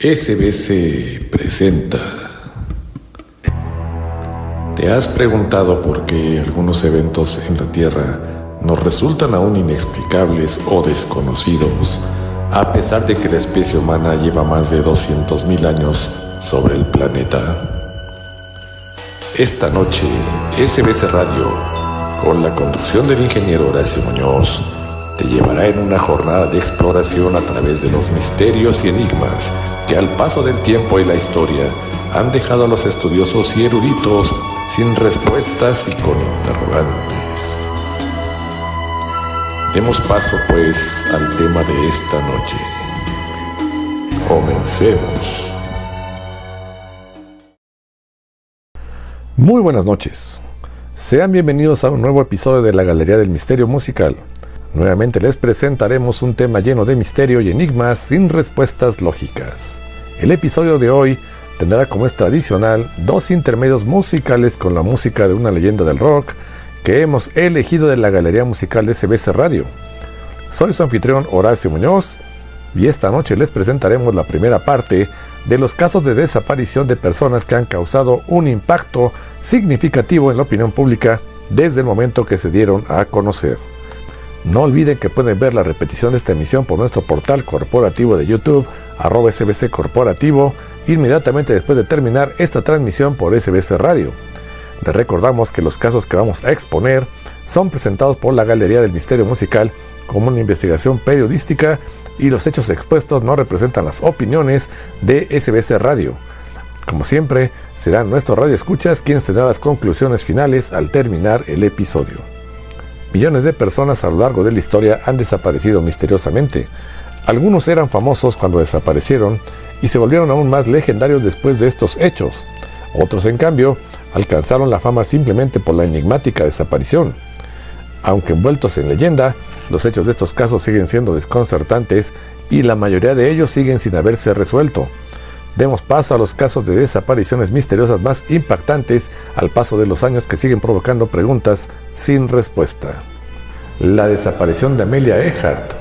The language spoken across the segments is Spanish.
SBC presenta. ¿Te has preguntado por qué algunos eventos en la Tierra nos resultan aún inexplicables o desconocidos, a pesar de que la especie humana lleva más de 200.000 años sobre el planeta? Esta noche, SBC Radio, con la conducción del ingeniero Horacio Muñoz, te llevará en una jornada de exploración a través de los misterios y enigmas que al paso del tiempo y la historia han dejado a los estudiosos y eruditos sin respuestas y con interrogantes. Demos paso pues al tema de esta noche. Comencemos. Muy buenas noches. Sean bienvenidos a un nuevo episodio de la Galería del Misterio Musical. Nuevamente les presentaremos un tema lleno de misterio y enigmas sin respuestas lógicas. El episodio de hoy tendrá, como es tradicional, dos intermedios musicales con la música de una leyenda del rock que hemos elegido de la Galería Musical de SBC Radio. Soy su anfitrión Horacio Muñoz y esta noche les presentaremos la primera parte de los casos de desaparición de personas que han causado un impacto significativo en la opinión pública desde el momento que se dieron a conocer. No olviden que pueden ver la repetición de esta emisión por nuestro portal corporativo de YouTube, @SBC Corporativo, inmediatamente después de terminar esta transmisión por SBC Radio. Les recordamos que los casos que vamos a exponer son presentados por la Galería del Misterio Musical como una investigación periodística y los hechos expuestos no representan las opiniones de SBC Radio. Como siempre, serán nuestros radioescuchas quienes tendrán las conclusiones finales al terminar el episodio. Millones de personas a lo largo de la historia han desaparecido misteriosamente. Algunos eran famosos cuando desaparecieron y se volvieron aún más legendarios después de estos hechos. Otros, en cambio, alcanzaron la fama simplemente por la enigmática desaparición. Aunque envueltos en leyenda, los hechos de estos casos siguen siendo desconcertantes y la mayoría de ellos siguen sin haberse resuelto. Demos paso a los casos de desapariciones misteriosas más impactantes al paso de los años que siguen provocando preguntas sin respuesta. La desaparición de Amelia Earhart.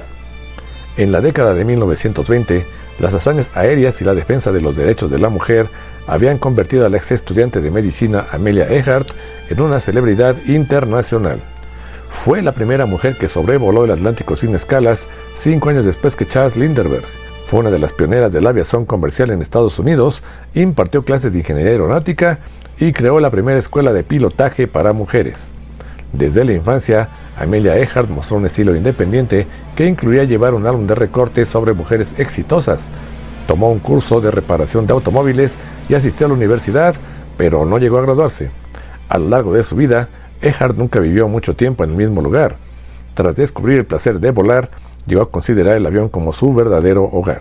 En la década de 1920, las hazañas aéreas y la defensa de los derechos de la mujer habían convertido a la ex estudiante de medicina Amelia Earhart en una celebridad internacional. Fue la primera mujer que sobrevoló el Atlántico sin escalas 5 años después que Charles Lindbergh. Fue una de las pioneras de la aviación comercial en Estados Unidos, impartió clases de ingeniería aeronáutica y creó la primera escuela de pilotaje para mujeres. Desde la infancia, Amelia Earhart mostró un estilo independiente que incluía llevar un álbum de recortes sobre mujeres exitosas. Tomó un curso de reparación de automóviles y asistió a la universidad, pero no llegó a graduarse. A lo largo de su vida, Earhart nunca vivió mucho tiempo en el mismo lugar. Tras descubrir el placer de volar, llegó a considerar el avión como su verdadero hogar.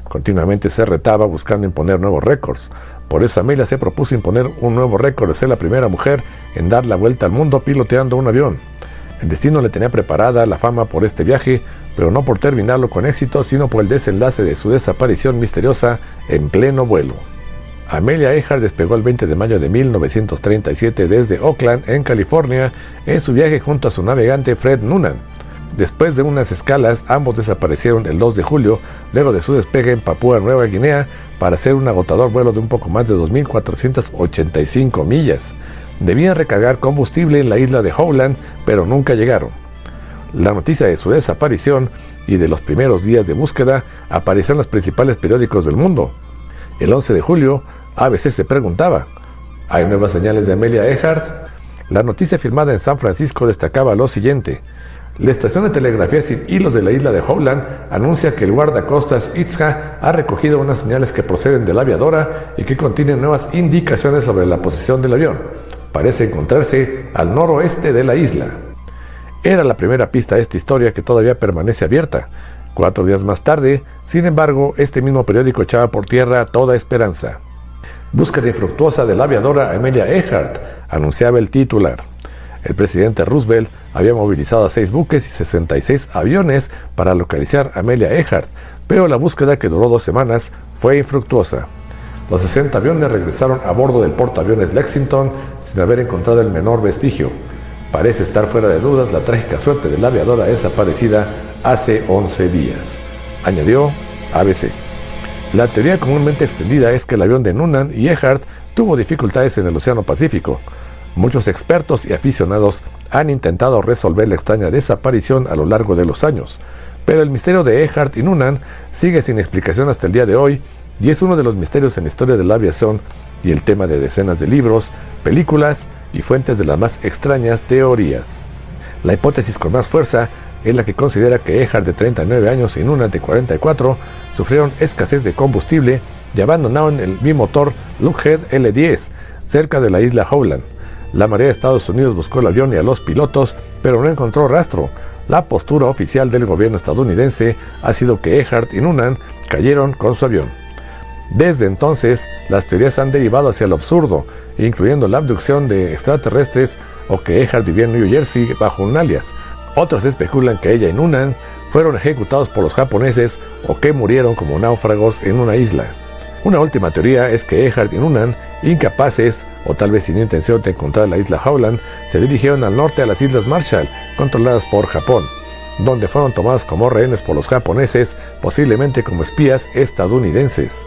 Continuamente se retaba buscando imponer nuevos récords. Por eso Amelia se propuso imponer un nuevo récord de ser la primera mujer en dar la vuelta al mundo piloteando un avión. El destino le tenía preparada la fama por este viaje, pero no por terminarlo con éxito, sino por el desenlace de su desaparición misteriosa en pleno vuelo. Amelia Earhart despegó el 20 de mayo de 1937 desde Oakland, en California, en su viaje junto a su navegante Fred Noonan. Después de unas escalas, ambos desaparecieron el 2 de julio, luego de su despegue en Papúa Nueva Guinea, para hacer un agotador vuelo de un poco más de 2.485 millas. Debían recargar combustible en la isla de Howland, pero nunca llegaron. La noticia de su desaparición y de los primeros días de búsqueda apareció en los principales periódicos del mundo. El 11 de julio, ABC se preguntaba: ¿hay nuevas señales de Amelia Earhart? La noticia firmada en San Francisco destacaba lo siguiente: la estación de telegrafía sin hilos de la isla de Howland anuncia que el guardacostas Itzha ha recogido unas señales que proceden de la aviadora y que contienen nuevas indicaciones sobre la posición del avión. Parece encontrarse al noroeste de la isla. Era la primera pista de esta historia que todavía permanece abierta. 4 días más tarde, sin embargo, este mismo periódico echaba por tierra toda esperanza. Búsqueda infructuosa de la aviadora Amelia Earhart, anunciaba el titular. El presidente Roosevelt había movilizado a 6 buques y 66 aviones para localizar a Amelia Earhart, pero la búsqueda, que duró 2 semanas, fue infructuosa. Los 60 aviones regresaron a bordo del portaaviones Lexington sin haber encontrado el menor vestigio. Parece estar fuera de dudas la trágica suerte de la aviadora desaparecida hace 11 días, añadió ABC. La teoría comúnmente extendida es que el avión de Noonan y Earhart tuvo dificultades en el Océano Pacífico. Muchos expertos y aficionados han intentado resolver la extraña desaparición a lo largo de los años, pero el misterio de Earhart y Noonan sigue sin explicación hasta el día de hoy y es uno de los misterios en la historia de la aviación y el tema de decenas de libros, películas y fuentes de las más extrañas teorías. La hipótesis con más fuerza es la que considera que Earhart, de 39 años, y Noonan, de 44, sufrieron escasez de combustible y abandonaron el bimotor Lockheed L-10 cerca de la isla Howland. La Marina de Estados Unidos buscó el avión y a los pilotos, pero no encontró rastro. La postura oficial del gobierno estadounidense ha sido que Earhart y Noonan cayeron con su avión. Desde entonces, las teorías han derivado hacia lo absurdo, incluyendo la abducción de extraterrestres o que Earhart vivía en New Jersey bajo un alias. Otros especulan que ella y Noonan fueron ejecutados por los japoneses o que murieron como náufragos en una isla. Una última teoría es que Earhart y Noonan, incapaces o tal vez sin intención de encontrar la isla Howland, se dirigieron al norte a las Islas Marshall, controladas por Japón, donde fueron tomados como rehenes por los japoneses, posiblemente como espías estadounidenses.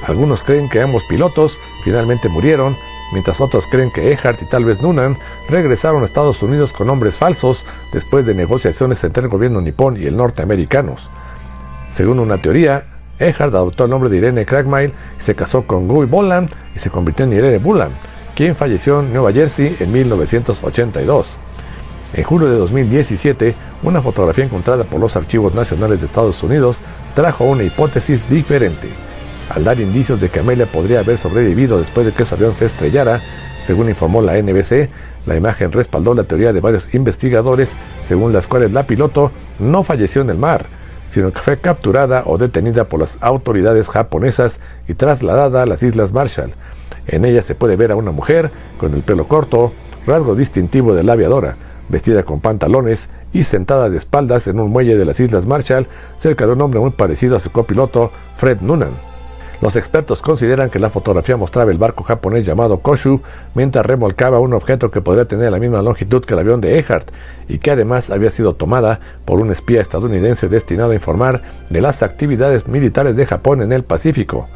Algunos creen que ambos pilotos finalmente murieron, mientras otros creen que Earhart y tal vez Noonan regresaron a Estados Unidos con nombres falsos después de negociaciones entre el gobierno nipón y el norteamericanos. Según una teoría, Earhart adoptó el nombre de Irene Craigmile y se casó con Guy Boland y se convirtió en Irene Boland, quien falleció en Nueva Jersey en 1982. En julio de 2017, una fotografía encontrada por los Archivos Nacionales de Estados Unidos trajo una hipótesis diferente. Al dar indicios de que Amelia podría haber sobrevivido después de que su avión se estrellara, según informó la NBC, la imagen respaldó la teoría de varios investigadores, según las cuales la piloto no falleció en el mar, sino que fue capturada o detenida por las autoridades japonesas y trasladada a las Islas Marshall. En ella se puede ver a una mujer con el pelo corto, rasgo distintivo de la aviadora, vestida con pantalones y sentada de espaldas en un muelle de las Islas Marshall, cerca de un hombre muy parecido a su copiloto, Fred Noonan. Los expertos consideran que la fotografía mostraba el barco japonés llamado Koshu mientras remolcaba un objeto que podría tener la misma longitud que el avión de Earhart y que además había sido tomada por un espía estadounidense destinado a informar de las actividades militares de Japón en el Pacífico.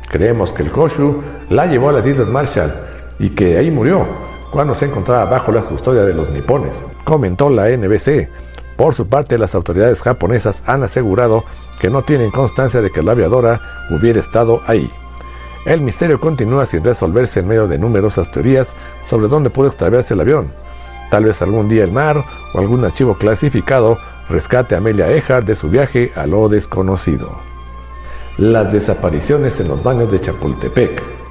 Creemos que el Koshu la llevó a las Islas Marshall y que ahí murió cuando se encontraba bajo la custodia de los nipones, comentó la NBC. Por su parte, las autoridades japonesas han asegurado que no tienen constancia de que la aviadora hubiera estado ahí. El misterio continúa sin resolverse en medio de numerosas teorías sobre dónde pudo extraviarse el avión. Tal vez algún día el mar o algún archivo clasificado rescate a Amelia Earhart de su viaje a lo desconocido. Las desapariciones en los baños de Chapultepec.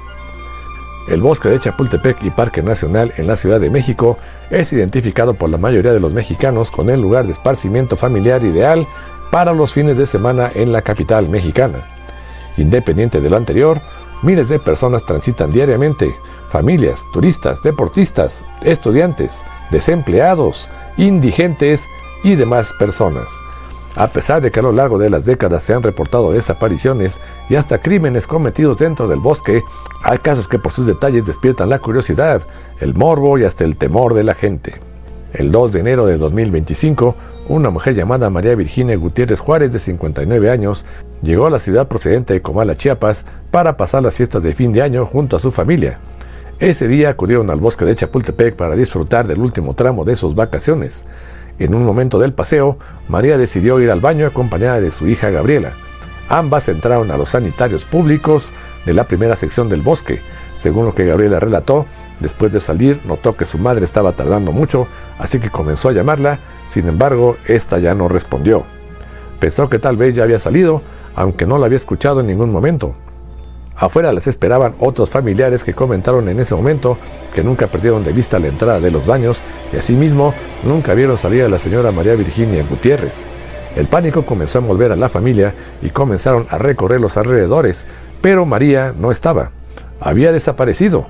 El bosque de Chapultepec y Parque Nacional en la Ciudad de México es identificado por la mayoría de los mexicanos con el lugar de esparcimiento familiar ideal para los fines de semana en la capital mexicana. Independiente de lo anterior, miles de personas transitan diariamente, familias, turistas, deportistas, estudiantes, desempleados, indigentes y demás personas. A pesar de que a lo largo de las décadas se han reportado desapariciones y hasta crímenes cometidos dentro del bosque, hay casos que por sus detalles despiertan la curiosidad, el morbo y hasta el temor de la gente. El 2 de enero de 2025, una mujer llamada María Virginia Gutiérrez Juárez, de 59 años, llegó a la ciudad procedente de Comala, Chiapas, para pasar las fiestas de fin de año junto a su familia. Ese día acudieron al bosque de Chapultepec para disfrutar del último tramo de sus vacaciones. En un momento del paseo, María decidió ir al baño acompañada de su hija Gabriela. Ambas entraron a los sanitarios públicos de la primera sección del bosque. Según lo que Gabriela relató, después de salir notó que su madre estaba tardando mucho, así que comenzó a llamarla. Sin embargo, esta ya no respondió. Pensó que tal vez ya había salido, aunque no la había escuchado en ningún momento. Afuera les esperaban otros familiares que comentaron en ese momento que nunca perdieron de vista la entrada de los baños y asimismo nunca vieron salir a la señora María Virginia Gutiérrez. El pánico comenzó a envolver a la familia y comenzaron a recorrer los alrededores, pero María no estaba. Había desaparecido.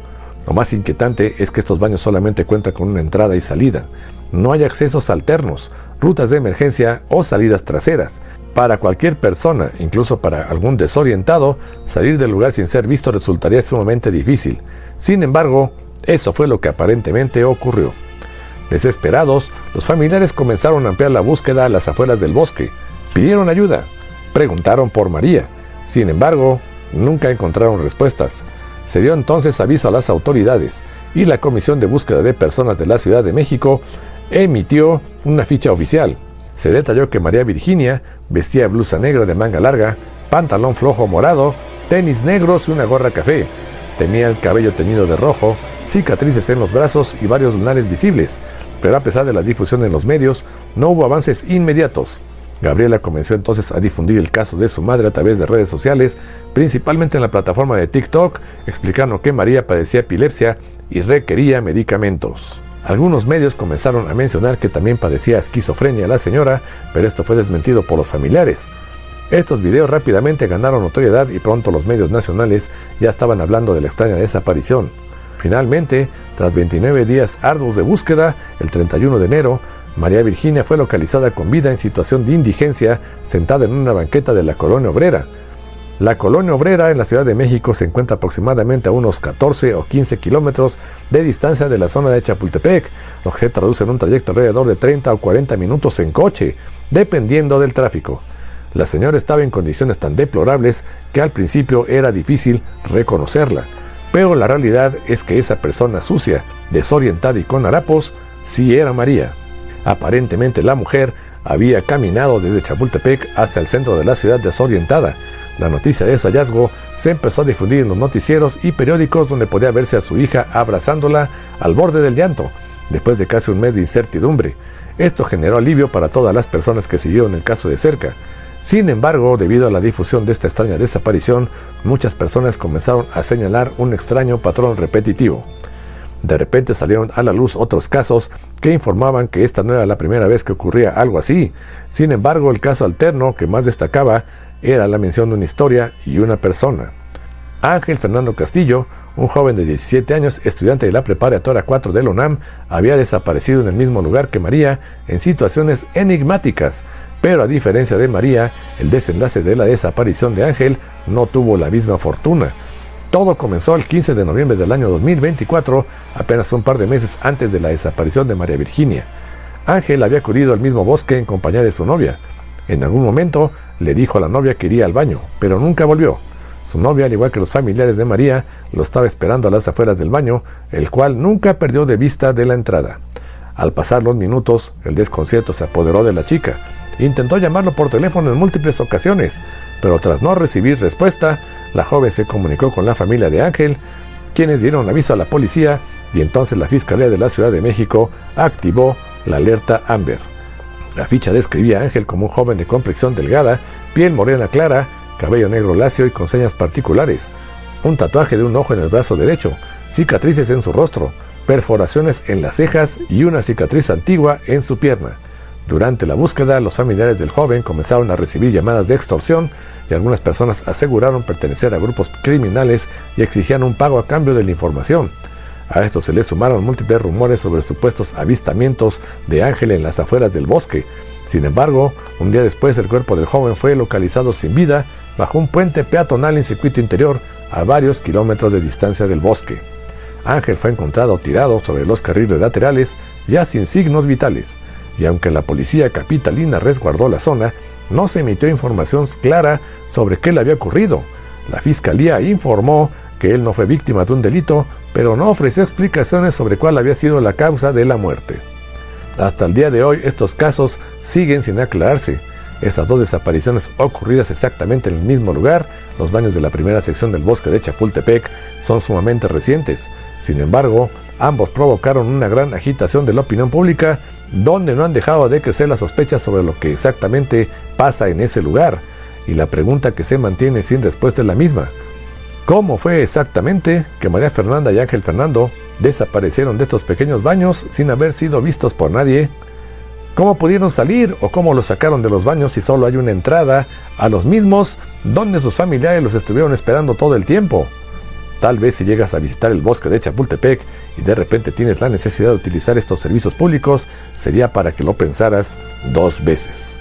Lo más inquietante es que estos baños solamente cuentan con una entrada y salida. No hay accesos alternos, rutas de emergencia o salidas traseras. Para cualquier persona, incluso para algún desorientado, salir del lugar sin ser visto resultaría sumamente difícil. Sin embargo, eso fue lo que aparentemente ocurrió. Desesperados, los familiares comenzaron a ampliar la búsqueda a las afueras del bosque. Pidieron ayuda. Preguntaron por María. Sin embargo, nunca encontraron respuestas. Se dio entonces aviso a las autoridades y la Comisión de Búsqueda de Personas de la Ciudad de México emitió una ficha oficial. Se detalló que María Virginia vestía blusa negra de manga larga, pantalón flojo morado, tenis negros y una gorra café. Tenía el cabello teñido de rojo, cicatrices en los brazos y varios lunares visibles, pero a pesar de la difusión en los medios, no hubo avances inmediatos. Gabriela comenzó entonces a difundir el caso de su madre a través de redes sociales, principalmente en la plataforma de TikTok, explicando que María padecía epilepsia y requería medicamentos. Algunos medios comenzaron a mencionar que también padecía esquizofrenia la señora, pero esto fue desmentido por los familiares. Estos videos rápidamente ganaron notoriedad y pronto los medios nacionales ya estaban hablando de la extraña desaparición. Finalmente, tras 29 días arduos de búsqueda, el 31 de enero, María Virginia fue localizada con vida en situación de indigencia, sentada en una banqueta de la Colonia Obrera. La Colonia Obrera en la Ciudad de México se encuentra aproximadamente a unos 14 o 15 kilómetros de distancia de la zona de Chapultepec, lo que se traduce en un trayecto alrededor de 30 o 40 minutos en coche, dependiendo del tráfico. La señora estaba en condiciones tan deplorables que al principio era difícil reconocerla, pero la realidad es que esa persona sucia, desorientada y con harapos, sí era María. Aparentemente la mujer había caminado desde Chapultepec hasta el centro de la ciudad desorientada. La noticia de su hallazgo se empezó a difundir en los noticieros y periódicos donde podía verse a su hija abrazándola al borde del llanto, después de casi un mes de incertidumbre. Esto generó alivio para todas las personas que siguieron el caso de cerca. Sin embargo, debido a la difusión de esta extraña desaparición, muchas personas comenzaron a señalar un extraño patrón repetitivo. De repente salieron a la luz otros casos que informaban que esta no era la primera vez que ocurría algo así. Sin embargo, el caso alterno que más destacaba era la mención de una historia y una persona. Ángel Fernando Castillo, un joven de 17 años, estudiante de la Preparatoria 4 de la UNAM, había desaparecido en el mismo lugar que María en situaciones enigmáticas, pero a diferencia de María, el desenlace de la desaparición de Ángel no tuvo la misma fortuna. Todo comenzó el 15 de noviembre del año 2024, apenas un par de meses antes de la desaparición de María Virginia. Ángel había acudido al mismo bosque en compañía de su novia. En algún momento le dijo a la novia que iría al baño, pero nunca volvió. Su novia, al igual que los familiares de María, lo estaba esperando a las afueras del baño, el cual nunca perdió de vista de la entrada. Al pasar los minutos, el desconcierto se apoderó de la chica. Intentó llamarlo por teléfono en múltiples ocasiones, pero tras no recibir respuesta, la joven se comunicó con la familia de Ángel, quienes dieron aviso a la policía, y entonces la Fiscalía de la Ciudad de México activó la alerta Amber. La ficha describía a Ángel como un joven de complexión delgada, piel morena clara, cabello negro lacio y con señas particulares, un tatuaje de un ojo en el brazo derecho, cicatrices en su rostro, perforaciones en las cejas y una cicatriz antigua en su pierna. Durante la búsqueda, los familiares del joven comenzaron a recibir llamadas de extorsión y algunas personas aseguraron pertenecer a grupos criminales y exigían un pago a cambio de la información. A esto se le sumaron múltiples rumores sobre supuestos avistamientos de Ángel en las afueras del bosque. Sin embargo, un día después el cuerpo del joven fue localizado sin vida bajo un puente peatonal en circuito interior a varios kilómetros de distancia del bosque. Ángel fue encontrado tirado sobre los carriles laterales, ya sin signos vitales, y aunque la policía capitalina resguardó la zona, no se emitió información clara sobre qué le había ocurrido. La fiscalía informó que él no fue víctima de un delito, pero no ofreció explicaciones sobre cuál había sido la causa de la muerte. Hasta el día de hoy, estos casos siguen sin aclararse. Estas dos desapariciones ocurridas exactamente en el mismo lugar, los baños de la primera sección del bosque de Chapultepec, son sumamente recientes. Sin embargo, ambos provocaron una gran agitación de la opinión pública, donde no han dejado de crecer las sospechas sobre lo que exactamente pasa en ese lugar. Y la pregunta que se mantiene sin respuesta es la misma: ¿cómo fue exactamente que María Fernanda y Ángel Fernando desaparecieron de estos pequeños baños sin haber sido vistos por nadie? ¿Cómo pudieron salir o cómo los sacaron de los baños si solo hay una entrada a los mismos donde sus familiares los estuvieron esperando todo el tiempo? Tal vez si llegas a visitar el bosque de Chapultepec y de repente tienes la necesidad de utilizar estos servicios públicos, sería para que lo pensaras dos veces.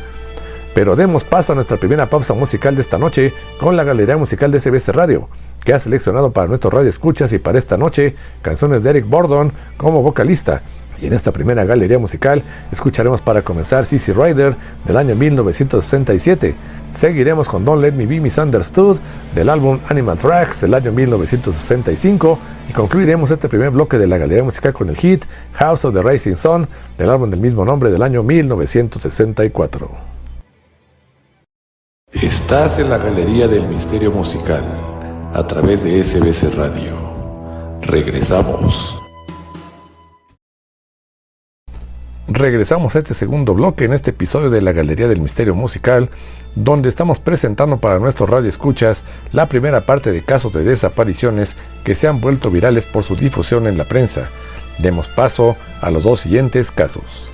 Pero demos paso a nuestra primera pausa musical de esta noche con la Galería Musical de SBS Radio, que ha seleccionado para nuestros radioescuchas y para esta noche canciones de Eric Burdon como vocalista. Y en esta primera galería musical escucharemos para comenzar Easy Rider del año 1967. Seguiremos con Don't Let Me Be Misunderstood del álbum Animal Tracks del año 1965 y concluiremos este primer bloque de la galería musical con el hit House of the Rising Sun del álbum del mismo nombre del año 1964. Estás en la Galería del Misterio Musical a través de SBS Radio. Regresamos. Regresamos a este segundo bloque en este episodio de la Galería del Misterio Musical, donde estamos presentando para nuestros radioescuchas la primera parte de casos de desapariciones que se han vuelto virales por su difusión en la prensa. Demos paso a los dos siguientes casos.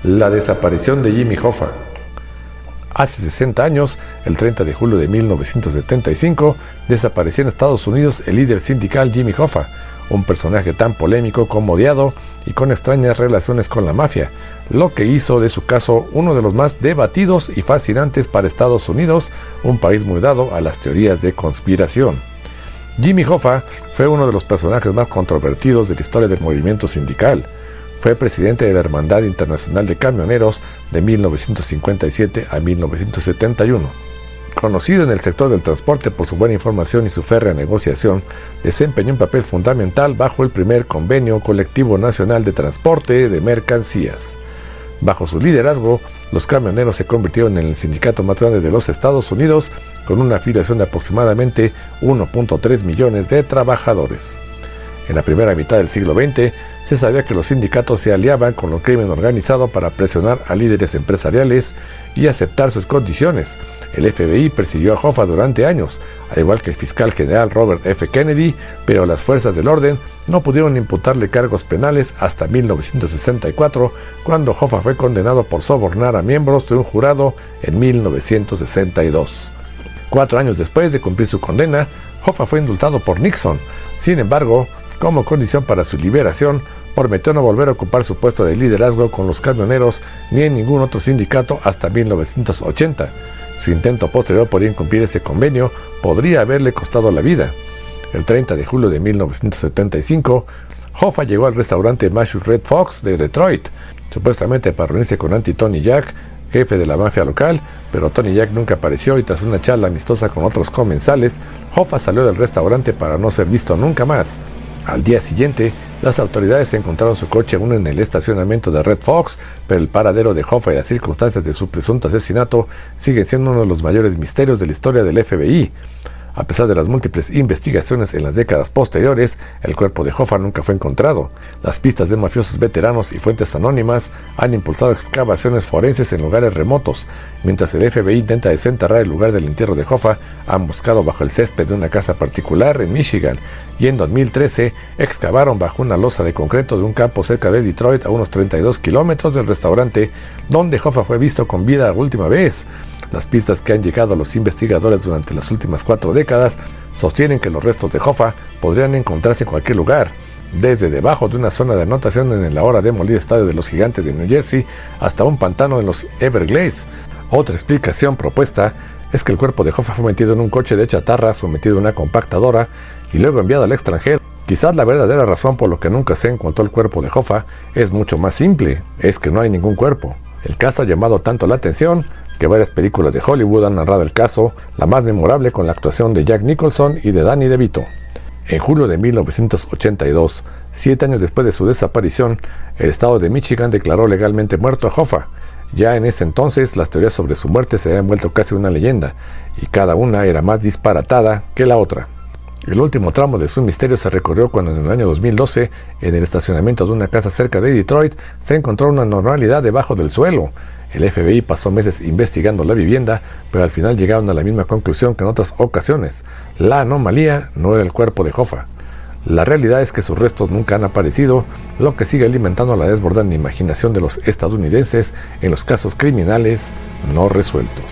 La desaparición de Jimmy Hoffa. Hace 60 años, el 30 de julio de 1975, desapareció en Estados Unidos el líder sindical Jimmy Hoffa, un personaje tan polémico como odiado y con extrañas relaciones con la mafia, lo que hizo de su caso uno de los más debatidos y fascinantes para Estados Unidos, un país muy dado a las teorías de conspiración. Jimmy Hoffa fue uno de los personajes más controvertidos de la historia del movimiento sindical. Fue presidente de la Hermandad Internacional de Camioneros de 1957 a 1971. Conocido en el sector del transporte por su buena información y su férrea negociación, desempeñó un papel fundamental bajo el primer Convenio Colectivo Nacional de Transporte de Mercancías. Bajo su liderazgo, los camioneros se convirtieron en el sindicato más grande de los Estados Unidos, con una afiliación de aproximadamente 1.3 millones de trabajadores. En la primera mitad del siglo XX, se sabía que los sindicatos se aliaban con el crimen organizado para presionar a líderes empresariales y aceptar sus condiciones. El FBI persiguió a Hoffa durante años, al igual que el fiscal general Robert F. Kennedy, pero las fuerzas del orden no pudieron imputarle cargos penales hasta 1964, cuando Hoffa fue condenado por sobornar a miembros de un jurado en 1962. 4 años después de cumplir su condena, Hoffa fue indultado por Nixon. Sin embargo, como condición para su liberación, prometió no volver a ocupar su puesto de liderazgo con los camioneros ni en ningún otro sindicato hasta 1980. Su intento posterior por incumplir ese convenio podría haberle costado la vida. El 30 de julio de 1975, Hoffa llegó al restaurante Mash's Red Fox de Detroit, supuestamente para reunirse con Tony Jack, jefe de la mafia local, pero Tony Jack nunca apareció y tras una charla amistosa con otros comensales, Hoffa salió del restaurante para no ser visto nunca más. Al día siguiente, las autoridades encontraron su coche aún en el estacionamiento de Red Fox, pero el paradero de Hoffa y las circunstancias de su presunto asesinato siguen siendo uno de los mayores misterios de la historia del FBI. A pesar de las múltiples investigaciones en las décadas posteriores, el cuerpo de Hoffa nunca fue encontrado. Las pistas de mafiosos veteranos y fuentes anónimas han impulsado excavaciones forenses en lugares remotos. Mientras el FBI intenta desenterrar el lugar del entierro de Hoffa, han buscado bajo el césped de una casa particular en Michigan, y en 2013 excavaron bajo una losa de concreto de un campo cerca de Detroit a unos 32 kilómetros del restaurante donde Hoffa fue visto con vida la última vez. Las pistas que han llegado a los investigadores durante las últimas 4 décadas sostienen que los restos de Hoffa podrían encontrarse en cualquier lugar, desde debajo de una zona de anotación en el ahora demolido estadio de los Gigantes de New Jersey hasta un pantano en los Everglades. Otra explicación propuesta es que el cuerpo de Hoffa fue metido en un coche de chatarra sometido a una compactadora y luego enviado al extranjero. Quizás la verdadera razón por lo que nunca se encontró el cuerpo de Hoffa es mucho más simple, es que no hay ningún cuerpo. El caso ha llamado tanto la atención que varias películas de Hollywood han narrado el caso, la más memorable con la actuación de Jack Nicholson y de Danny DeVito. En julio de 1982, 7 años después de su desaparición, el estado de Michigan declaró legalmente muerto a Hoffa. Ya en ese entonces, las teorías sobre su muerte se habían vuelto casi una leyenda, y cada una era más disparatada que la otra. El último tramo de su misterio se recorrió cuando en el año 2012, en el estacionamiento de una casa cerca de Detroit, se encontró una anormalidad debajo del suelo. El FBI pasó meses investigando la vivienda, pero al final llegaron a la misma conclusión que en otras ocasiones. La anomalía no era el cuerpo de Hoffa. La realidad es que sus restos nunca han aparecido, lo que sigue alimentando la desbordante imaginación de los estadounidenses en los casos criminales no resueltos.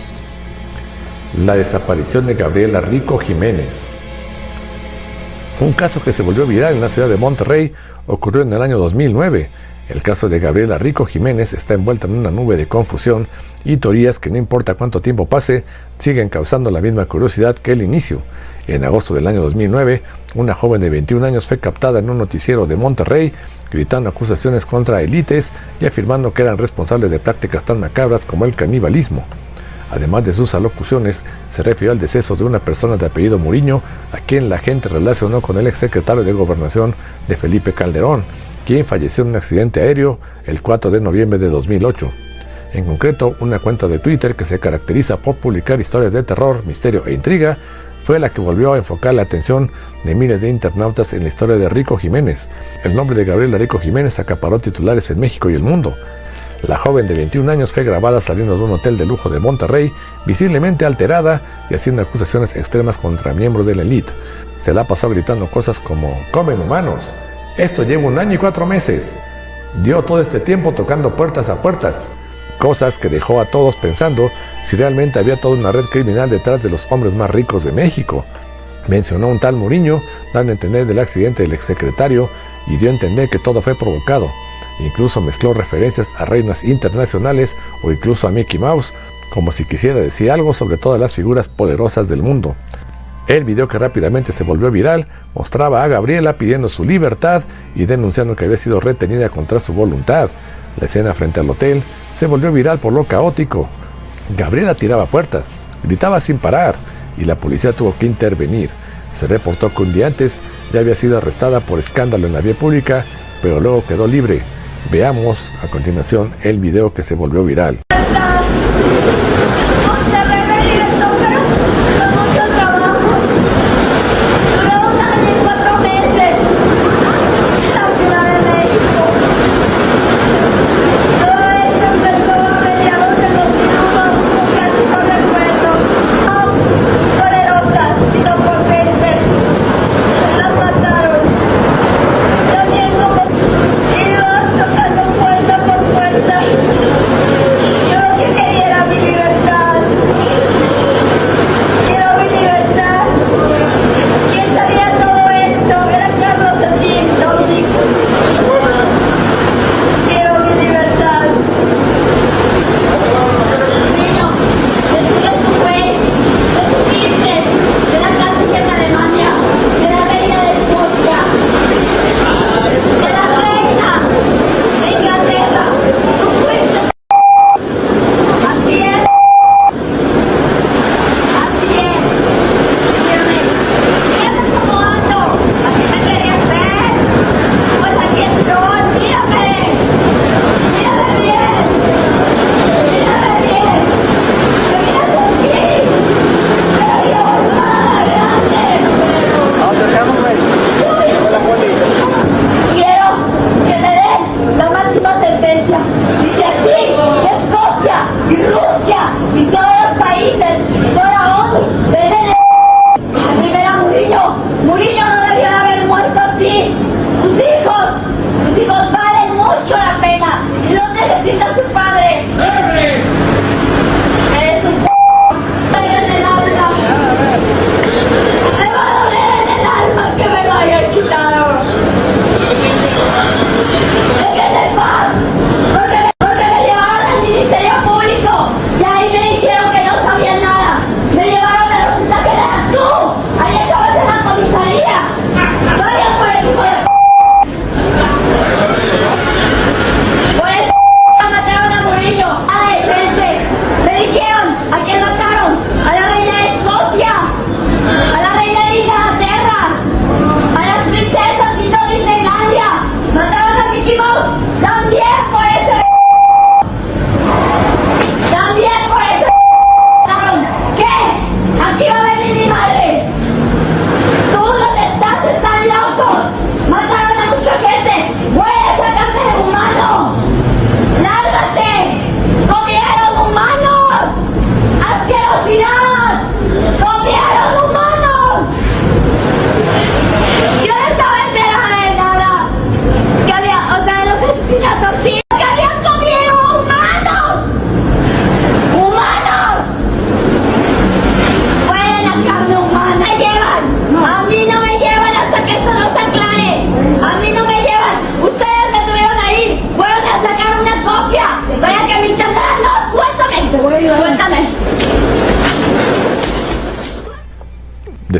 La desaparición de Gabriela Rico Jiménez. Un caso que se volvió viral en la ciudad de Monterrey ocurrió en el año 2009. El caso de Gabriela Rico Jiménez está envuelto en una nube de confusión y teorías que no importa cuánto tiempo pase, siguen causando la misma curiosidad que el inicio. En agosto del año 2009, una joven de 21 años fue captada en un noticiero de Monterrey, gritando acusaciones contra élites y afirmando que eran responsables de prácticas tan macabras como el canibalismo. Además de sus alocuciones, se refirió al deceso de una persona de apellido Muriño, a quien la gente relacionó con el exsecretario de Gobernación de Felipe Calderón, quien falleció en un accidente aéreo el 4 de noviembre de 2008. En concreto, una cuenta de Twitter que se caracteriza por publicar historias de terror, misterio e intriga, fue la que volvió a enfocar la atención de miles de internautas en la historia de Rico Jiménez. El nombre de Gabriela Rico Jiménez acaparó titulares en México y el mundo. La joven de 21 años fue grabada saliendo de un hotel de lujo de Monterrey, visiblemente alterada y haciendo acusaciones extremas contra miembros de la élite. Se la pasó gritando cosas como «comen humanos», «esto lleva 1 año y 4 meses», «dio todo este tiempo tocando puertas a puertas», cosas que dejó a todos pensando si realmente había toda una red criminal detrás de los hombres más ricos de México. Mencionó un tal Muriño, dando a entender del accidente del exsecretario y dio a entender que todo fue provocado. Incluso mezcló referencias a reinas internacionales o incluso a Mickey Mouse, como si quisiera decir algo sobre todas las figuras poderosas del mundo. El video, que rápidamente se volvió viral, mostraba a Gabriela pidiendo su libertad y denunciando que había sido retenida contra su voluntad. La escena frente al hotel se volvió viral por lo caótico. Gabriela tiraba puertas, gritaba sin parar y la policía tuvo que intervenir. Se reportó que un día antes ya había sido arrestada por escándalo en la vía pública, pero luego quedó libre. Veamos a continuación el video que se volvió viral.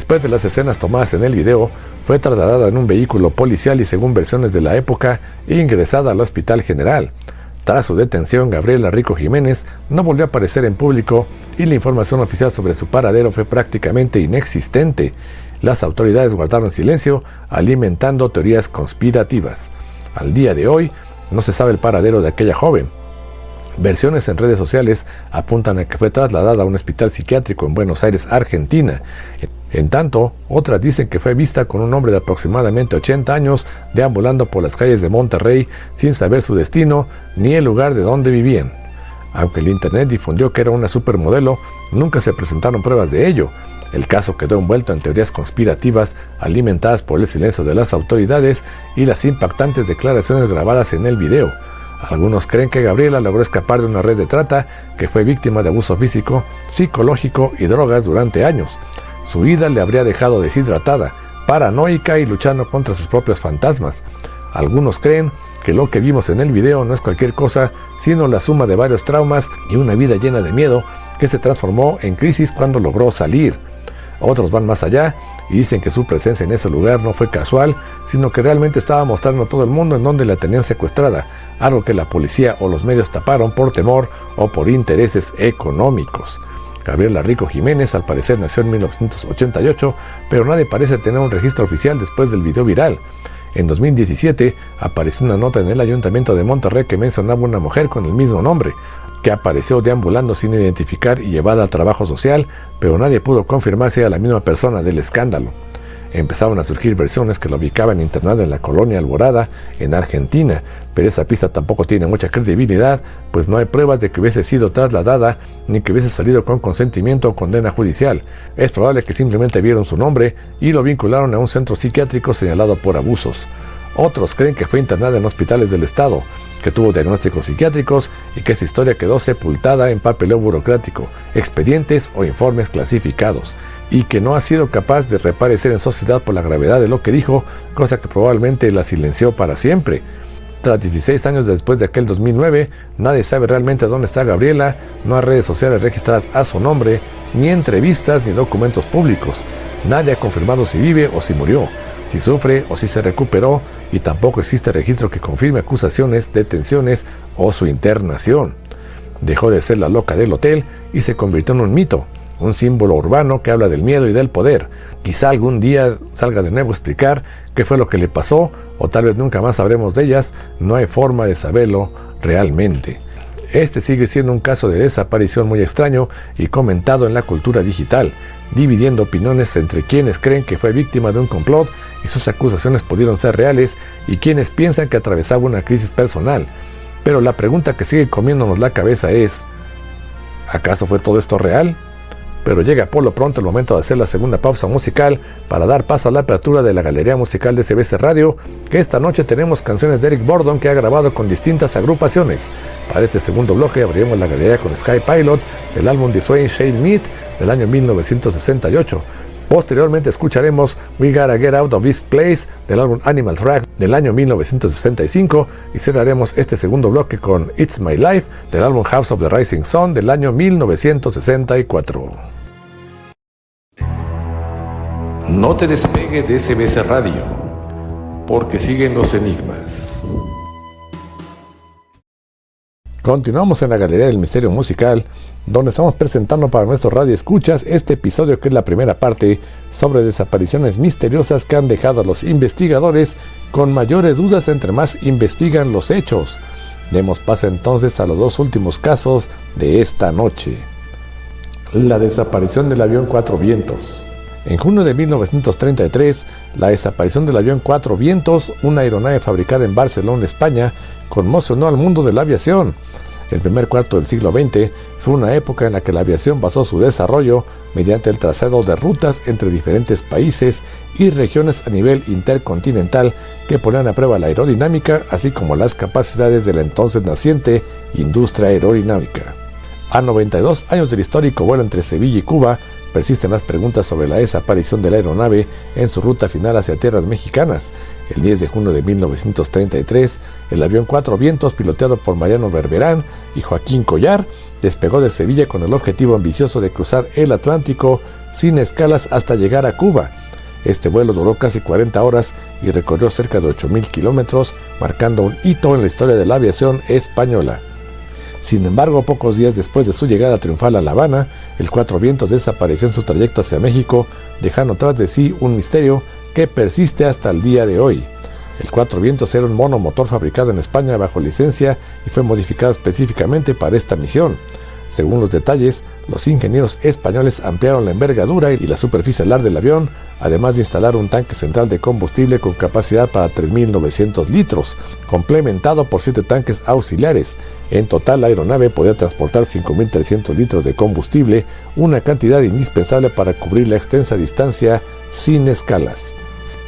Después de las escenas tomadas en el video, fue trasladada en un vehículo policial y, según versiones de la época, ingresada al Hospital General. Tras su detención, Gabriela Rico Jiménez no volvió a aparecer en público y la información oficial sobre su paradero fue prácticamente inexistente. Las autoridades guardaron silencio, alimentando teorías conspirativas. Al día de hoy, no se sabe el paradero de aquella joven. Versiones en redes sociales apuntan a que fue trasladada a un hospital psiquiátrico en Buenos Aires, Argentina. En tanto, otras dicen que fue vista con un hombre de aproximadamente 80 años deambulando por las calles de Monterrey sin saber su destino ni el lugar de donde vivían. Aunque el internet difundió que era una supermodelo, nunca se presentaron pruebas de ello. El caso quedó envuelto en teorías conspirativas alimentadas por el silencio de las autoridades y las impactantes declaraciones grabadas en el video. Algunos creen que Gabriela logró escapar de una red de trata, que fue víctima de abuso físico, psicológico y drogas durante años. Su vida le habría dejado deshidratada, paranoica y luchando contra sus propios fantasmas. Algunos creen que lo que vimos en el video no es cualquier cosa, sino la suma de varios traumas y una vida llena de miedo que se transformó en crisis cuando logró salir. Otros van más allá y dicen que su presencia en ese lugar no fue casual, sino que realmente estaba mostrando a todo el mundo en donde la tenían secuestrada, algo que la policía o los medios taparon por temor o por intereses económicos. Gabriela Rico Jiménez al parecer nació en 1988, pero nadie parece tener un registro oficial después del video viral. En 2017 apareció una nota en el Ayuntamiento de Monterrey que mencionaba una mujer con el mismo nombre, que apareció deambulando sin identificar y llevada al trabajo social, pero nadie pudo confirmar si era la misma persona del escándalo. Empezaron a surgir versiones que la ubicaban internada en la colonia Alborada, en Argentina, pero esa pista tampoco tiene mucha credibilidad, pues no hay pruebas de que hubiese sido trasladada, ni que hubiese salido con consentimiento o condena judicial. Es probable que simplemente vieron su nombre y lo vincularon a un centro psiquiátrico señalado por abusos. Otros creen que fue internada en hospitales del estado, que tuvo diagnósticos psiquiátricos y que esa historia quedó sepultada en papeleo burocrático, expedientes o informes clasificados, y que no ha sido capaz de reaparecer en sociedad por la gravedad de lo que dijo, cosa que probablemente la silenció para siempre. Tras 16 años después de aquel 2009, nadie sabe realmente dónde está Gabriela, no hay redes sociales registradas a su nombre, ni entrevistas ni documentos públicos. Nadie ha confirmado si vive o si murió, si sufre o si se recuperó, y tampoco existe registro que confirme acusaciones, detenciones o su internación. Dejó de ser la loca del hotel y se convirtió en un mito, un símbolo urbano que habla del miedo y del poder. Quizá algún día salga de nuevo a explicar qué fue lo que le pasó, o tal vez nunca más sabremos de ellas. No hay forma de saberlo realmente. Este sigue siendo un caso de desaparición muy extraño y comentado en la cultura digital, dividiendo opiniones entre quienes creen que fue víctima de un complot y sus acusaciones pudieron ser reales, y quienes piensan que atravesaba una crisis personal. Pero la pregunta que sigue comiéndonos la cabeza es: ¿acaso fue todo esto real? Pero llega por lo pronto el momento de hacer la segunda pausa musical para dar paso a la apertura de la galería musical de CBC Radio, que esta noche tenemos canciones de Eric Burdon que ha grabado con distintas agrupaciones. Para este segundo bloque abriremos la galería con Sky Pilot del álbum The Twain Shale Meat del año 1968. Posteriormente escucharemos We Gotta Get Out of This Place del álbum Animal Tracks del año 1965 y cerraremos este segundo bloque con It's My Life del álbum House of the Rising Sun del año 1964. No te despegues de CBC Radio, porque siguen los enigmas. Continuamos en la Galería del Misterio Musical, donde estamos presentando para nuestros radioescuchas este episodio, que es la primera parte sobre desapariciones misteriosas que han dejado a los investigadores con mayores dudas entre más investigan los hechos. Demos paso entonces a los dos últimos casos de esta noche. La desaparición del avión Cuatro Vientos. En junio de 1933, la desaparición del avión Cuatro Vientos, una aeronave fabricada en Barcelona, España, conmocionó al mundo de la aviación. El primer cuarto del siglo XX fue una época en la que la aviación basó su desarrollo mediante el trazado de rutas entre diferentes países y regiones a nivel intercontinental que ponían a prueba la aerodinámica, así como las capacidades de la entonces naciente industria aerodinámica. A 92 años del histórico vuelo entre Sevilla y Cuba, persisten las preguntas sobre la desaparición de la aeronave en su ruta final hacia tierras mexicanas. El 10 de junio de 1933, el avión Cuatro Vientos, piloteado por Mariano Berberán y Joaquín Collar, despegó de Sevilla con el objetivo ambicioso de cruzar el Atlántico sin escalas hasta llegar a Cuba. Este vuelo duró casi 40 horas y recorrió cerca de 8,000 kilómetros, marcando un hito en la historia de la aviación española. Sin embargo, pocos días después de su llegada triunfal a La Habana, el Cuatro Vientos desapareció en su trayecto hacia México, dejando tras de sí un misterio que persiste hasta el día de hoy. El Cuatro Vientos era un monomotor fabricado en España bajo licencia y fue modificado específicamente para esta misión. Según los detalles, los ingenieros españoles ampliaron la envergadura y la superficie alar del avión, además de instalar un tanque central de combustible con capacidad para 3.900 litros, complementado por 7 tanques auxiliares. En total, la aeronave podía transportar 5.300 litros de combustible, una cantidad indispensable para cubrir la extensa distancia sin escalas.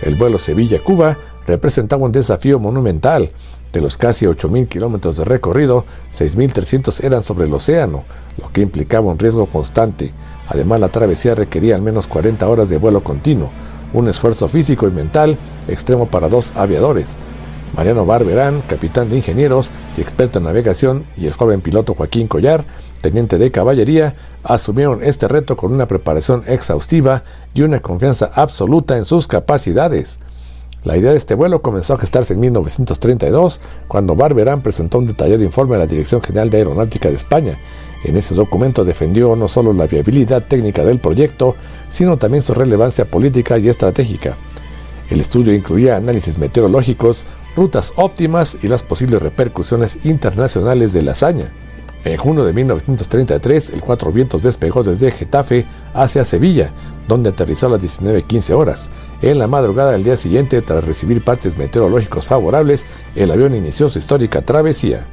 El vuelo Sevilla-Cuba representaba un desafío monumental. De los casi 8,000 kilómetros de recorrido, 6.300 eran sobre el océano, lo que implicaba un riesgo constante. Además, la travesía requería al menos 40 horas de vuelo continuo, un esfuerzo físico y mental extremo para 2 aviadores. Mariano Barberán, capitán de ingenieros y experto en navegación, y el joven piloto Joaquín Collar, teniente de caballería, asumieron este reto con una preparación exhaustiva y una confianza absoluta en sus capacidades. La idea de este vuelo comenzó a gestarse en 1932, cuando Barberán presentó un detallado informe a la Dirección General de Aeronáutica de España. En ese documento defendió no solo la viabilidad técnica del proyecto, sino también su relevancia política y estratégica. El estudio incluía análisis meteorológicos, rutas óptimas y las posibles repercusiones internacionales de la hazaña. En junio de 1933, el Cuatro Vientos despegó desde Getafe hacia Sevilla, donde aterrizó a las 19:15 horas. En la madrugada del día siguiente, tras recibir partes meteorológicos favorables, el avión inició su histórica travesía.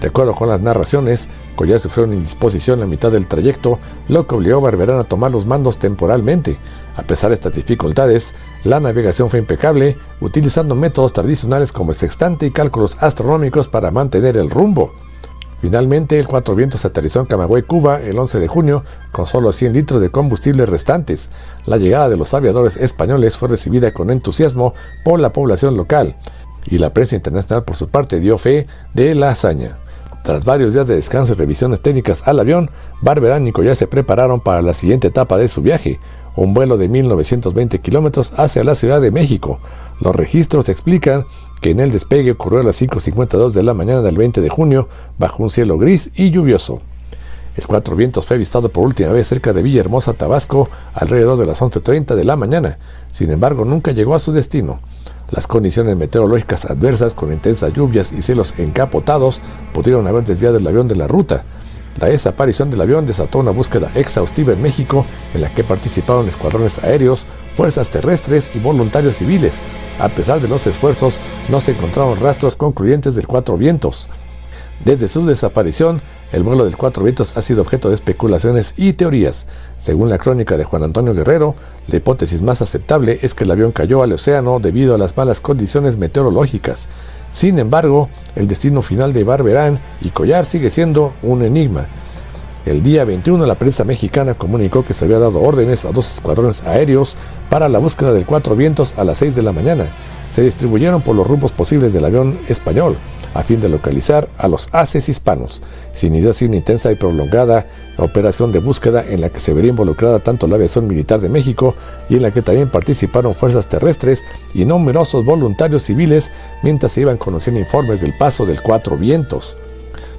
De acuerdo con las narraciones, Collar sufrió una indisposición a mitad del trayecto, lo que obligó a Barberán a tomar los mandos temporalmente. A pesar de estas dificultades, la navegación fue impecable, utilizando métodos tradicionales como el sextante y cálculos astronómicos para mantener el rumbo. Finalmente, el Cuatro Vientos aterrizó en Camagüey, Cuba, el 11 de junio, con solo 100 litros de combustible restantes. La llegada de los aviadores españoles fue recibida con entusiasmo por la población local, y la prensa internacional por su parte dio fe de la hazaña. Tras varios días de descanso y revisiones técnicas al avión, Barberán y Collar se prepararon para la siguiente etapa de su viaje, un vuelo de 1.920 kilómetros hacia la Ciudad de México. Los registros explican que en el despegue ocurrió a las 5:52 de la mañana del 20 de junio, bajo un cielo gris y lluvioso. El Cuatro Vientos fue avistado por última vez cerca de Villahermosa, Tabasco, alrededor de las 11:30 de la mañana. Sin embargo, nunca llegó a su destino. Las condiciones meteorológicas adversas, con intensas lluvias y cielos encapotados, pudieron haber desviado el avión de la ruta. La desaparición del avión desató una búsqueda exhaustiva en México, en la que participaron escuadrones aéreos, fuerzas terrestres y voluntarios civiles. A pesar de los esfuerzos, no se encontraron rastros concluyentes del Cuatro Vientos. Desde su desaparición, el vuelo del Cuatro Vientos ha sido objeto de especulaciones y teorías. Según la crónica de Juan Antonio Guerrero, la hipótesis más aceptable es que el avión cayó al océano debido a las malas condiciones meteorológicas. Sin embargo, el destino final de Barberán y Collar sigue siendo un enigma. El día 21, la prensa mexicana comunicó que se había dado órdenes a 2 escuadrones aéreos para la búsqueda del Cuatro Vientos a las 6 de la mañana. Se distribuyeron por los rumbos posibles del avión español, a fin de localizar a los haces hispanos. Se inició así una intensa y prolongada operación de búsqueda en la que se vería involucrada tanto la aviación militar de México, y en la que también participaron fuerzas terrestres y numerosos voluntarios civiles, mientras se iban conociendo informes del paso del Cuatro Vientos.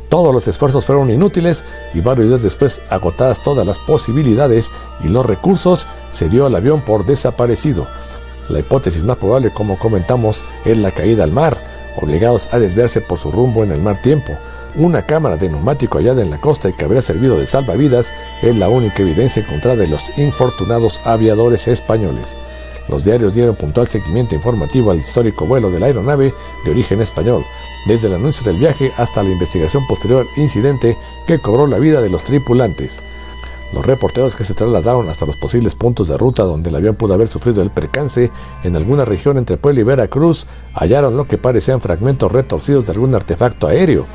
Todos los esfuerzos fueron inútiles, y varios días después, agotadas todas las posibilidades y los recursos, se dio al avión por desaparecido. La hipótesis más probable, como comentamos, es la caída al mar, obligados a desviarse por su rumbo en el mal tiempo. Una cámara de neumático hallada en la costa y que habría servido de salvavidas es la única evidencia encontrada de los infortunados aviadores españoles. Los diarios dieron puntual seguimiento informativo al histórico vuelo de la aeronave de origen español, desde el anuncio del viaje hasta la investigación posterior incidente que cobró la vida de los tripulantes. Los reporteros que se trasladaron hasta los posibles puntos de ruta donde el avión pudo haber sufrido el percance, en alguna región entre Puebla y Veracruz, hallaron lo que parecían fragmentos retorcidos de algún artefacto aéreo.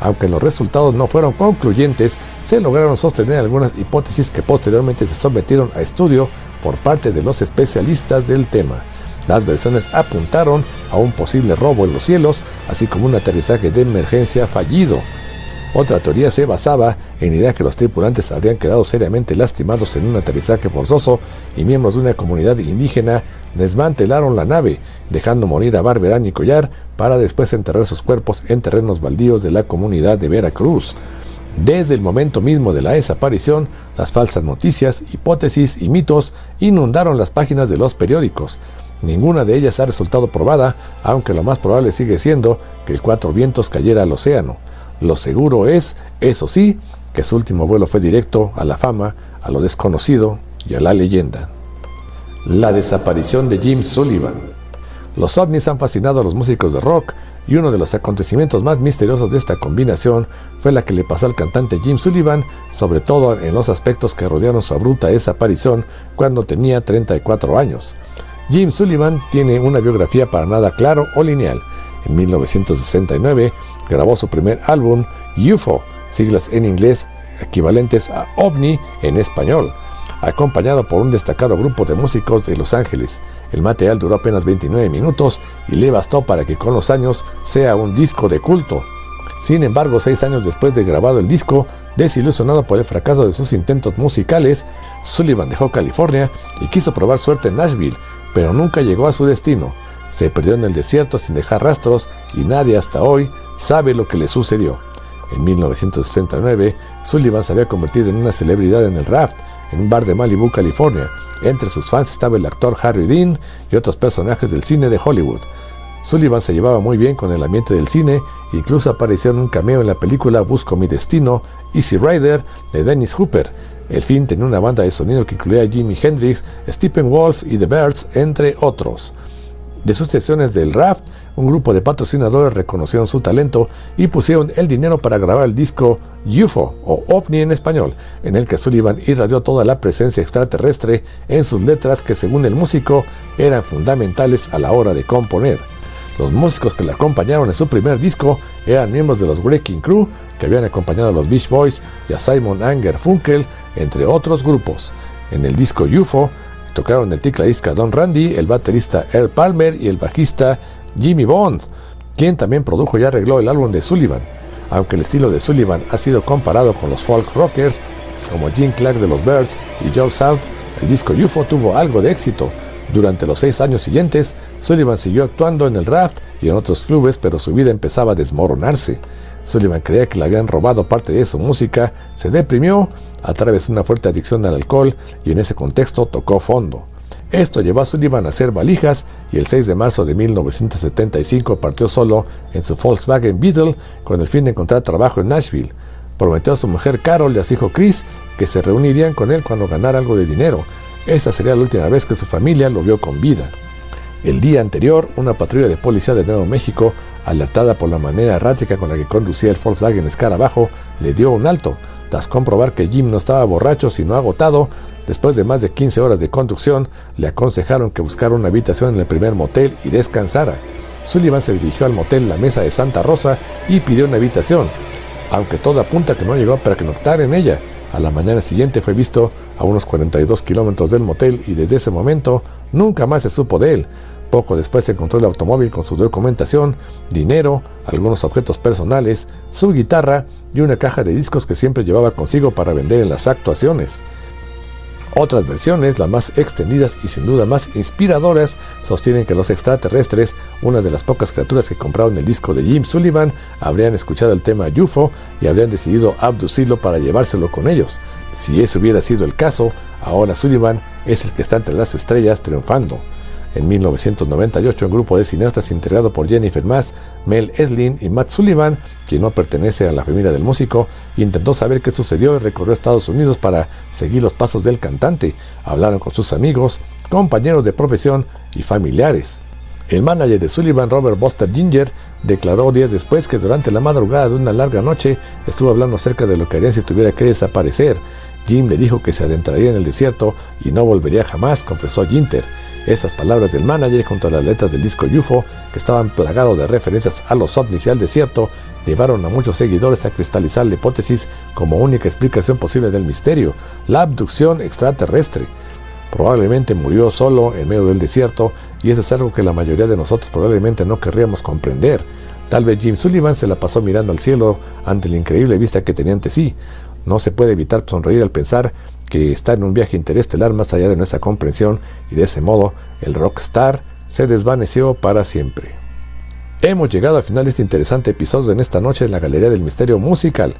Aunque los resultados no fueron concluyentes, se lograron sostener algunas hipótesis que posteriormente se sometieron a estudio por parte de los especialistas del tema. Las versiones apuntaron a un posible robo en los cielos, así como un aterrizaje de emergencia fallido. Otra teoría se basaba en la idea que los tripulantes habrían quedado seriamente lastimados en un aterrizaje forzoso y miembros de una comunidad indígena desmantelaron la nave, dejando morir a Barberán y Collar para después enterrar sus cuerpos en terrenos baldíos de la comunidad de Veracruz. Desde el momento mismo de la desaparición, las falsas noticias, hipótesis y mitos inundaron las páginas de los periódicos. Ninguna de ellas ha resultado probada, aunque lo más probable sigue siendo que el Cuatro Vientos cayera al océano. Lo seguro es, eso sí, que su último vuelo fue directo a la fama, a lo desconocido y a la leyenda. La desaparición de Jim Sullivan. Los ovnis han fascinado a los músicos de rock, y uno de los acontecimientos más misteriosos de esta combinación fue la que le pasó al cantante Jim Sullivan, sobre todo en los aspectos que rodearon su abrupta desaparición cuando tenía 34 años. Jim Sullivan tiene una biografía para nada claro o lineal. En 1969 grabó su primer álbum, UFO, siglas en inglés equivalentes a OVNI en español, acompañado por un destacado grupo de músicos de Los Ángeles. El material duró apenas 29 minutos y le bastó para que con los años sea un disco de culto. Sin embargo, 6 años después de grabado el disco, desilusionado por el fracaso de sus intentos musicales, Sullivan dejó California y quiso probar suerte en Nashville, pero nunca llegó a su destino. Se perdió en el desierto sin dejar rastros y nadie hasta hoy sabe lo que le sucedió. En 1969, Sullivan se había convertido en una celebridad en el Raft, en un bar de Malibu, California. Entre sus fans estaba el actor Harry Dean y otros personajes del cine de Hollywood. Sullivan se llevaba muy bien con el ambiente del cine, incluso apareció en un cameo en la película Busco mi destino, Easy Rider, de Dennis Hopper. El film tenía una banda de sonido que incluía a Jimi Hendrix, Steppenwolf y The Byrds, entre otros. De sus sesiones del Raft, un grupo de patrocinadores reconocieron su talento y pusieron el dinero para grabar el disco UFO, o OVNI en español, en el que Sullivan irradió toda la presencia extraterrestre en sus letras que, según el músico, eran fundamentales a la hora de componer. Los músicos que le acompañaron en su primer disco eran miembros de los Wrecking Crew, que habían acompañado a los Beach Boys y a Simon & Garfunkel, entre otros grupos. En el disco UFO tocaron el tecladista Don Randy, el baterista Earl Palmer y el bajista Jimmy Bond, quien también produjo y arregló el álbum de Sullivan. Aunque el estilo de Sullivan ha sido comparado con los folk rockers como Jim Clark de los Byrds y Joe South, el disco UFO tuvo algo de éxito. Durante los 6 años siguientes, Sullivan siguió actuando en el Raft y en otros clubes, pero su vida empezaba a desmoronarse. Sullivan creía que le habían robado parte de su música, se deprimió, atravesó una fuerte adicción al alcohol y en ese contexto tocó fondo. Esto llevó a Sullivan a hacer valijas y el 6 de marzo de 1975 partió solo en su Volkswagen Beetle con el fin de encontrar trabajo en Nashville. Prometió a su mujer Carol y a su hijo Chris que se reunirían con él cuando ganara algo de dinero. Esta sería la última vez que su familia lo vio con vida. El día anterior, una patrulla de policía de Nuevo México, alertada por la manera errática con la que conducía el Volkswagen Escarabajo, le dio un alto. Tras comprobar que Jim no estaba borracho sino agotado, después de más de 15 horas de conducción, le aconsejaron que buscara una habitación en el primer motel y descansara. Sullivan se dirigió al motel La Mesa de Santa Rosa y pidió una habitación, aunque todo apunta que no llegó a pernoctar en ella. A la mañana siguiente fue visto a unos 42 kilómetros del motel y desde ese momento nunca más se supo de él. Poco después se encontró el automóvil con su documentación, dinero, algunos objetos personales, su guitarra y una caja de discos que siempre llevaba consigo para vender en las actuaciones. Otras versiones, las más extendidas y sin duda más inspiradoras, sostienen que los extraterrestres, una de las pocas criaturas que compraron el disco de Jim Sullivan, habrían escuchado el tema UFO y habrían decidido abducirlo para llevárselo con ellos. Si ese hubiera sido el caso, ahora Sullivan es el que está entre las estrellas triunfando. En 1998, un grupo de cineastas integrado por Jennifer Mass, Mel Eslin y Matt Sullivan, quien no pertenece a la familia del músico, intentó saber qué sucedió y recorrió a Estados Unidos para seguir los pasos del cantante. Hablaron con sus amigos, compañeros de profesión y familiares. El manager de Sullivan, Robert Buster Ginger, declaró días después que durante la madrugada de una larga noche estuvo hablando acerca de lo que haría si tuviera que desaparecer. Jim le dijo que se adentraría en el desierto y no volvería jamás, confesó Ginger. Estas palabras del manager junto a las letras del disco UFO, que estaban plagados de referencias a los ovnis y al desierto, llevaron a muchos seguidores a cristalizar la hipótesis como única explicación posible del misterio, la abducción extraterrestre. Probablemente murió solo en medio del desierto y eso es algo que la mayoría de nosotros probablemente no querríamos comprender. Tal vez Jim Sullivan se la pasó mirando al cielo ante la increíble vista que tenía ante sí. No se puede evitar sonreír al pensar que está en un viaje interestelar más allá de nuestra comprensión, y de ese modo el rockstar se desvaneció para siempre. Hemos llegado al final de este interesante episodio en esta noche en la Galería del Misterio Musical.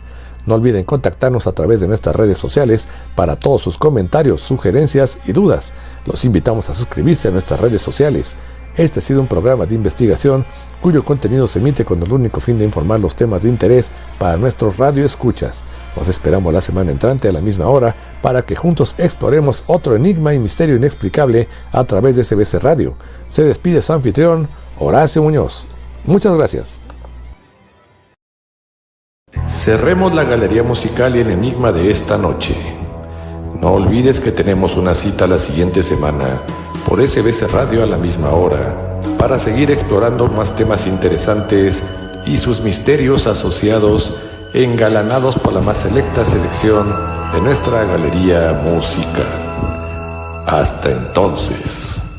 No olviden contactarnos a través de nuestras redes sociales para todos sus comentarios, sugerencias y dudas. Los invitamos a suscribirse a nuestras redes sociales. Este ha sido un programa de investigación cuyo contenido se emite con el único fin de informar los temas de interés para nuestros radioescuchas. Los esperamos la semana entrante a la misma hora para que juntos exploremos otro enigma y misterio inexplicable a través de SBS Radio. Se despide su anfitrión, Horacio Muñoz. Muchas gracias. Cerremos la galería musical y el enigma de esta noche. No olvides que tenemos una cita la siguiente semana por SBS Radio a la misma hora para seguir explorando más temas interesantes y sus misterios asociados, engalanados por la más selecta selección de nuestra galería musical. Hasta entonces.